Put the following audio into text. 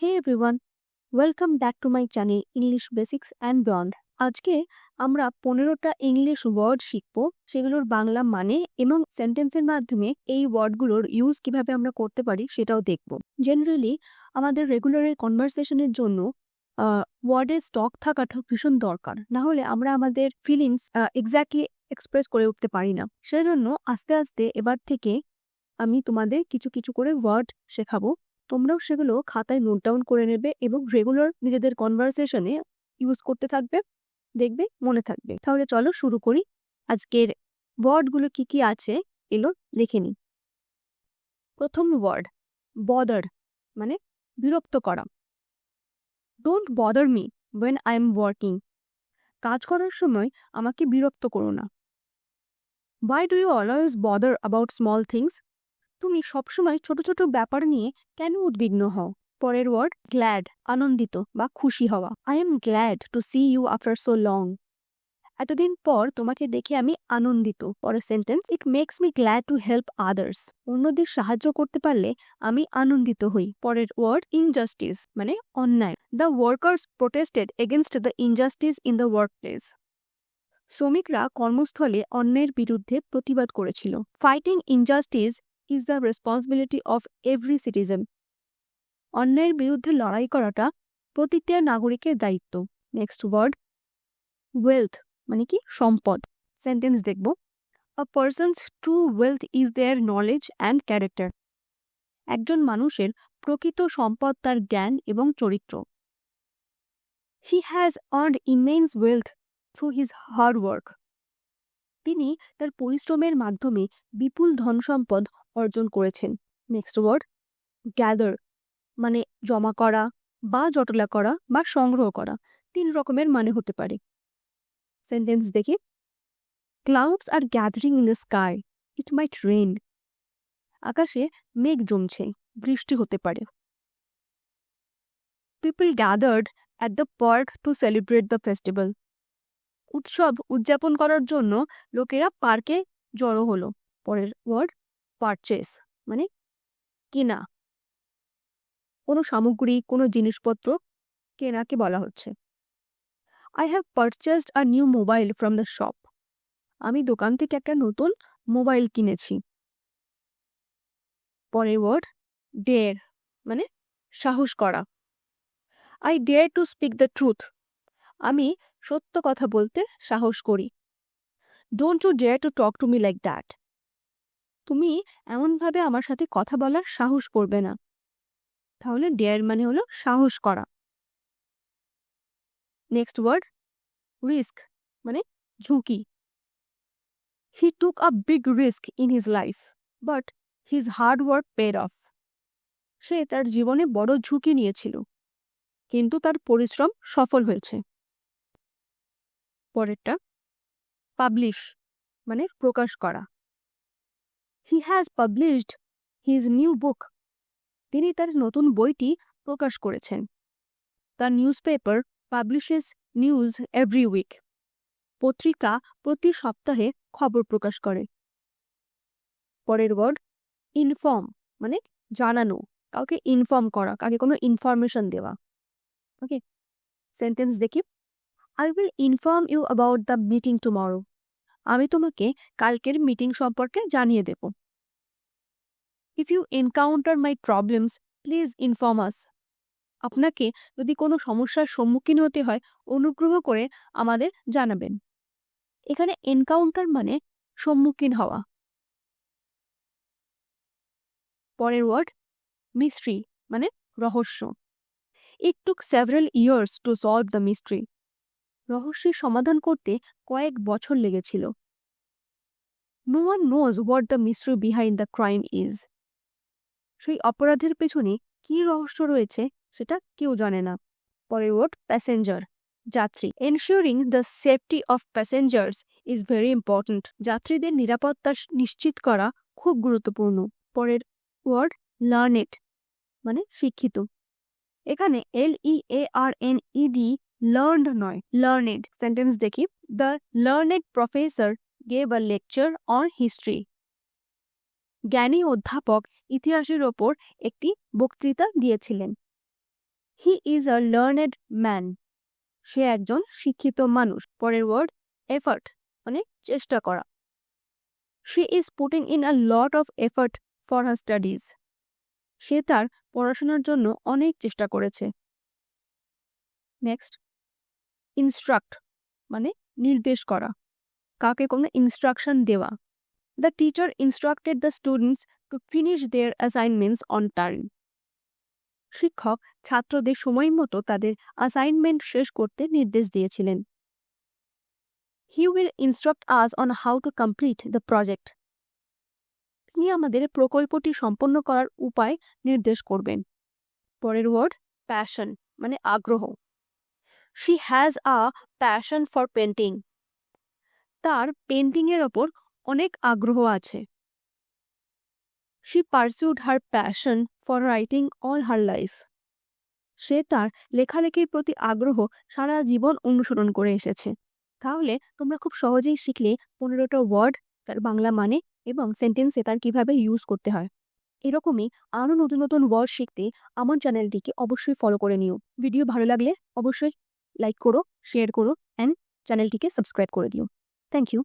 Hey everyone, welcome back to my channel English Basics and Beyond. আজকে আমরা 15টা English word শিখব, সেগুলোর বাংলা মানে এবং সেন্টেন্সের মাধ্যমে এই ওয়ার্ডগুলোর ইউজ কিভাবে আমরা করতে পারি সেটাও দেখব। জেনারেলি আমাদের রেগুলারের কনভারসেশনের জন্য ওয়ার্ডের স্টক থাকাটা ভীষণ দরকার, না হলে আমরা আমাদের ফিলিংস এক্স্যাক্টলি এক্সপ্রেস করে উঠতে পারি না। সেজন্য আস্তে আস্তে এবার থেকে আমি তোমাদের কিছু কিছু করে ওয়ার্ড শেখাবো। তোমরাও সেগুলো খাতায় নোট ডাউন করে নেবে এবং রেগুলার নিজেদের কনভারসেশনে ইউজ করতে থাকবে, দেখবে মনে থাকবে। তাহলে চলো শুরু করি। আজকের ওয়ার্ডগুলো কি কি আছে এলো লিখে নিই। প্রথম ওয়ার্ড বদার, মানে বিরক্ত করা। Don't bother me when I am working. কাজ করার সময় আমাকে বিরক্ত করো না। Why do you always bother about small things? তুমি সবসময় ছোট ছোট ব্যাপার নিয়ে কেন উদ্বিগ্ন হও? পরের ওয়ার্ড গ্ল্যাড, আনন্দিত বা খুশি হওয়া। I am glad to see you after so long. এতদিন পর তোমাকে দেখে আমি আনন্দিত। পরের sentence it makes me glad to help others. অন্যদের সাহায্য করতে পারলে আমি আনন্দিত হই। পরের ওয়ার্ড ইনজাস্টিস, মানে অন্যায়। The workers protested against the injustice in the work place. শ্রমিকরা কর্মস্থলে অন্যায়ের বিরুদ্ধে প্রতিবাদ করেছিল। Fighting injustice is the responsibility of every citizen. অন্যায়ের বিরুদ্ধে লড়াই করাটা প্রতিটা নাগরিকের দায়িত্ব। নেক্সট ওয়ার্ড ওয়েলথ, মানে কি সম্পদ। সেন্টেন্স দেখব। A person's true wealth is their knowledge and character. একজন মানুষের প্রকৃত সম্পদ তার জ্ঞান এবং চরিত্র। He has earned immense wealth through his hard work. তিনি তার পরিশ্রমের মাধ্যমে বিপুল ধন সম্পদ অর্জন করেছেন। নেক্সট ওয়ার্ড গ্যাদার, মানে জমা করা বা জটলা করা বা সংগ্রহ করা। 3 রকমের মানে হতে পারে। সেন্টেন্স দেখি। Clouds are gathering in the sky, it might rain. আকাশে মেঘ জমছে, বৃষ্টি হতে পারে। People gathered at the park to celebrate the festival. উৎসব উদযাপন করার জন্য লোকেরা পার্কে জড়ো হলো। পরের ওয়ার্ড পারচেস, মানে কেনা। কোনো সামগ্রী, কোনো জিনিসপত্র কেনাকে বলা হচ্ছে। I have purchased a new mobile from the shop. আমি দোকান থেকে একটা নতুন মোবাইল কিনেছি। পরের ওয়ার্ড ডেয়ার, মানে সাহস করা। I dare to speak the truth. আমি সত্য কথা বলতে সাহস করি। Don't you dare to talk to me like that. তুমি এমনভাবে আমার সাথে কথা বলার সাহস করবে না। তাহলে ডেয়ার মানে হলো সাহস করা। নেক্সট ওয়ার্ড রিস্ক, মানে ঝুঁকি। He took a big risk in his life but his hard work paid off. সে তার জীবনে বড় ঝুঁকি নিয়েছিল, কিন্তু তার পরিশ্রম সফল হয়েছে। পরেরটা পাবলিশ, মানে প্রকাশ করা। He has published his new book. তিনি তার নতুন বইটি প্রকাশ করেছেন। The newspaper publishes news every week. পত্রিকা প্রতি সপ্তাহে খবর প্রকাশ করে। পরের ওয়ার্ড ইনফর্ম, মানে জানানো, কাউকে ইনফর্ম করা, কাউকে কোনো ইনফরমেশন দেওয়া। ওকে, সেন্টেন্স দেখি। I will inform you about the meeting tomorrow. আমি তোমাকে কালকের মিটিং সম্পর্কে জানিয়ে দেব। If you encounter my problems please inform us. আপনাকে যদি কোনো সমস্যার সম্মুখীন হতে হয় অনুগ্রহ করে আমাদের জানাবেন। এখানে এনকাউন্টার মানে সম্মুখীন হওয়া। পরের ওয়ার্ড মিস্ট্রি, মানে রহস্য। It took several years to solve the mystery. রহস্যের সমাধান করতে কয়েক বছর লেগেছিল। No one knows what the mystery behind the crime is. সেই অপরাধের পেছনে কি রহস্য রয়েছে সেটা কেউ জানে না। পরের ওয়ার্ড প্যাসেঞ্জার, যাত্রী। Ensuring the safety of passengers is very important. যাত্রীদের নিরাপত্তা নিশ্চিত করা খুব গুরুত্বপূর্ণ। পরের ওয়ার্ড লার্নেড, মানে শিক্ষিত। এখানে LEARNED, লার্নড নয়, লার্নেড। সেন্টেন্স দেখি। The learned professor gave a lecture on history. জ্ঞানী অধ্যাপক ইতিহাসের ওপর একটি বক্তৃতা দিয়েছিলেন। He is a learned man. সে একজন শিক্ষিত মানুষ। পরের ওয়ার্ড এফার্ট, মানে চেষ্টা করা। She is putting in a lot of effort for her studies. সে তার পড়াশোনার জন্য অনেক চেষ্টা করেছে। নেক্সট, ইনস্ট্রাক্ট মানে নির্দেশ করা, কাকে কোনো ইনস্ট্রাকশন দেওয়া। The teacher instructed the students to finish their assignments on time. শিক্ষক ছাত্রদের সময় মতো তাদের অ্যাসাইনমেন্ট শেষ করতে নির্দেশ দিয়েছিলেন। He will instruct us on how to complete the project. তিনি আমাদের প্রকল্পটি সম্পন্ন করার উপায় নির্দেশ করবেন। পরের ওয়ার্ড প্যাশন মানে আগ্রহ। She has a passion for painting. তার পেন্টিংয়ের ওপর অনেক আগ্রহ আছে। She pursued her passion for writing all her life. সে তার লেখালেখির প্রতি আগ্রহ সারা জীবন অনুসরণ করে এসেছে। তাহলে তোমরা খুব সহজেই শিখলে 15টা ওয়ার্ড, তার বাংলা মানে এবং সেন্টেন্সে তার কিভাবে ইউজ করতে হয়। এরকমই আরও নতুন নতুন ওয়ার্ড শিখতে আমার চ্যানেলটিকে অবশ্যই ফলো করে নিও। ভিডিও ভালো লাগলে অবশ্যই লাইক করো, শেয়ার করো অ্যান্ড চ্যানেলটিকে সাবস্ক্রাইব করে দিও। Thank you.